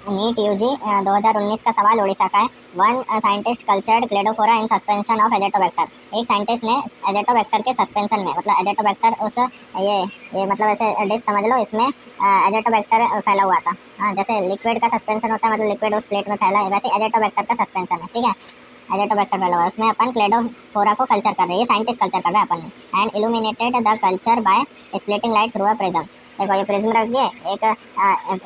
NEET UG 2019 का सवाल उड़ीसा का है। One scientist cultured Cladophora in suspension of Azotobacter. एक साइंटिस्ट ने एजेटोबैक्टर के सस्पेंशन में, मतलब एजेटोबैक्टर उस ये मतलब ऐसे डिश समझ लो, इसमें एजेटोबैक्टर फैला हुआ था। हाँ, जैसे लिक्विड का सस्पेंशन होता है, मतलब लिक्विड उस प्लेट में फैला है, वैसे एजेटोबैक्टर का सस्पेंशन है। ठीक है, एजेटोबैक्टर फैला हुआ है, उसमें अपन क्लेडोफोरा को कल्चर कर रहे हैं, ये साइंटिस्ट कल्चर कर रहे हैं अपन ने। And illuminated the culture by splitting light through a prism. देखो ये प्रिज्म रख दिए, एक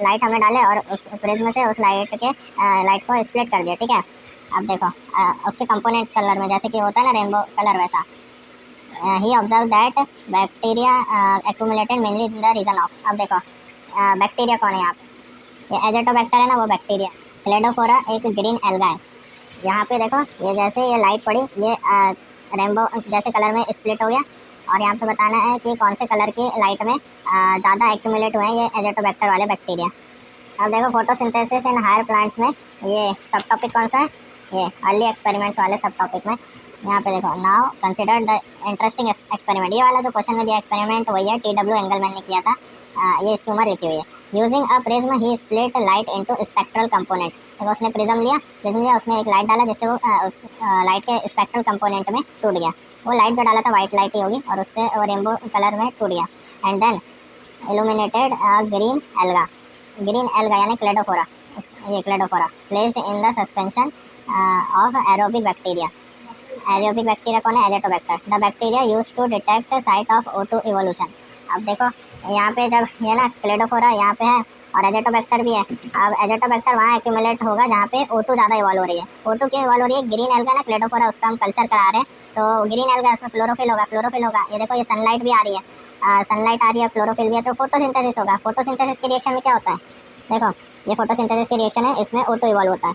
लाइट हमने डाले और उस प्रिज्म से उस लाइट लाइट को स्प्लिट कर दिया। ठीक है, अब देखो उसके कंपोनेंट्स कलर में, जैसे कि होता है ना रेनबो कलर, वैसा ही observe that bacteria accumulated mainly in the region of. अब देखो बैक्टीरिया कौन है यहाँ पे, ये एजेटोबैक्टर है ना, वो बैक्टीरिया। क्लेडोफोरा एक ग्रीन एल्गा है। यहाँ पे देखो, ये जैसे ये लाइट पड़ी, ये रेनबो जैसे कलर में स्प्लिट हो गया, और यहाँ पे बताना है कि कौन से कलर की लाइट में ज़्यादा एक्यूमुलेट हुए हैं ये एजेटोबैक्टर वाले बैक्टीरिया। अब देखो फोटोसिंथेसिस इन हायर प्लांट्स में ये सब टॉपिक कौन सा है, ये अर्ली एक्सपेरिमेंट्स वाले सब टॉपिक में। यहाँ पे देखो, now consider the interesting experiment. ये वाला जो क्वेश्चन में दिया एक्सपेरिमेंट वही है, TW एंगलमैन ने किया था। ये इसकी उम्र लिखी हुई है। Using a prism he split light into spectral component. देखो उसने प्रिज्म लिया, उसमें एक लाइट डाला, जिससे वो उस लाइट के स्पेक्ट्रल कंपोनेंट में टूट गया। वो लाइट जो डाला था वाइट लाइट ही होगी, और उससे वो रेनबो कलर में टूट गया। And then illuminated a green alga यानी क्लेडोफोरा, ये Cladophora placed in the suspension of aerobic bacteria. Aerobic bacteria कौन है, Azotobacter. The bacteria use to detect site of O2 evolution. अब देखो यहाँ पे जब ये ना क्लेडोफोरा यहाँ पे है और एजेटोबैक्टर भी है। अब एजेटोबैक्टर वहाँ एक्यूमुलेट होगा जहाँ पे O2 ज़्यादा इवॉल्व हो रही है। O2 क्यों इवॉल्व हो रही है, ग्रीन एल्गा ना क्लेडोफोरा, उसका हम कल्चर करा रहे हैं, तो ग्रीन एल्गा उसमें क्लोरोफिल होगा। ये देखो, ये सनलाइट भी आ रही है, सनलाइट आ रही है, क्लोरोफिल भी है, तो फोटोसिंथेसिस होगा। फोटोसिंथेसिस के रिएक्शन में क्या होता है, देखो ये फोटोसिंथेसिस की रिएक्शन है, इसमें O2 इवॉल्व होता है।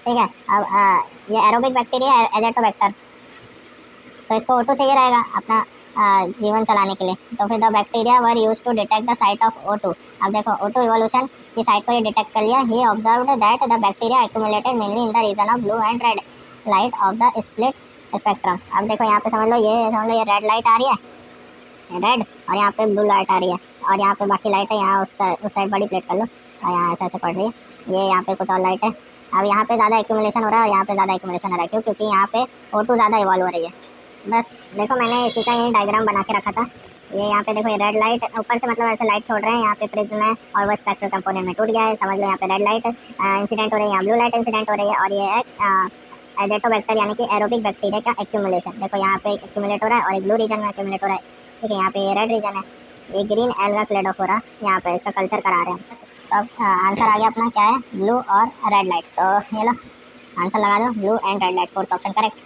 ठीक है, अब ये एरोबिक बैक्टीरिया है एजेटोबैक्टर, तो इसको O2 चाहिए रहेगा अपना जीवन चलाने के लिए। तो फिर the bacteria were use to detect the site of O2। अब देखो O2 इवोल्यूशन की साइट को ये डिटेक्ट कर लिया। He observed that the bacteria accumulated mainly in the region of blue and red light of the split spectrum. अब देखो यहाँ पे समझ लो, ये रेड लाइट आ रही है, रेड, और यहाँ पे ब्लू लाइट आ रही है, और यहाँ पे बाकी लाइट है, यहाँ उस साइड बड़ी प्लेट कर लो, और यहाँ ऐसे ऐसे पड़ रही है, ये यहाँ पे कुछ और लाइट है। अब यहाँ पे ज़्यादा एक्यूमुलेशन हो रहा है और यहाँ पे ज़्यादा एक्यूमुलेशन हो रहा है, क्यों, क्योंकि यहाँ पे O2 ज़्यादा इवॉल्व हो रही है। बस देखो, मैंने इसी का ये डायग्राम बना के रखा था। ये यहाँ पे देखो, ये रेड लाइट ऊपर से मतलब ऐसे लाइट छोड़ रहे हैं, यहाँ पे प्रिज्म है और वो स्पेक्ट्रल कंपोनेंट में टूट गया है, समझ लो। यहाँ पे रेड लाइट इंसिडेंट हो रही है, यहाँ ब्लू लाइट इंसिडेंट हो रही है, और ये है एजेटोबैक्टर यानी कि एरोबिक बैक्टीरिया का एक्यूमुलेशन। देखो यहाँ पे एक्यूमुलेट हो रहा है और एक ब्लू रीजन में एक्यूमुलेट हो रहा है। ठीक है, यहाँ पे ये रेड रीजन है, ये ग्रीन एल्गा क्लेडोफोरा, यहाँ पे इसका कल्चर करा रहे हैं। बस अब आंसर आ गया अपना, क्या है, ब्लू और रेड लाइट। तो ये लो आंसर लगा दो, blue and red light, fourth option correct.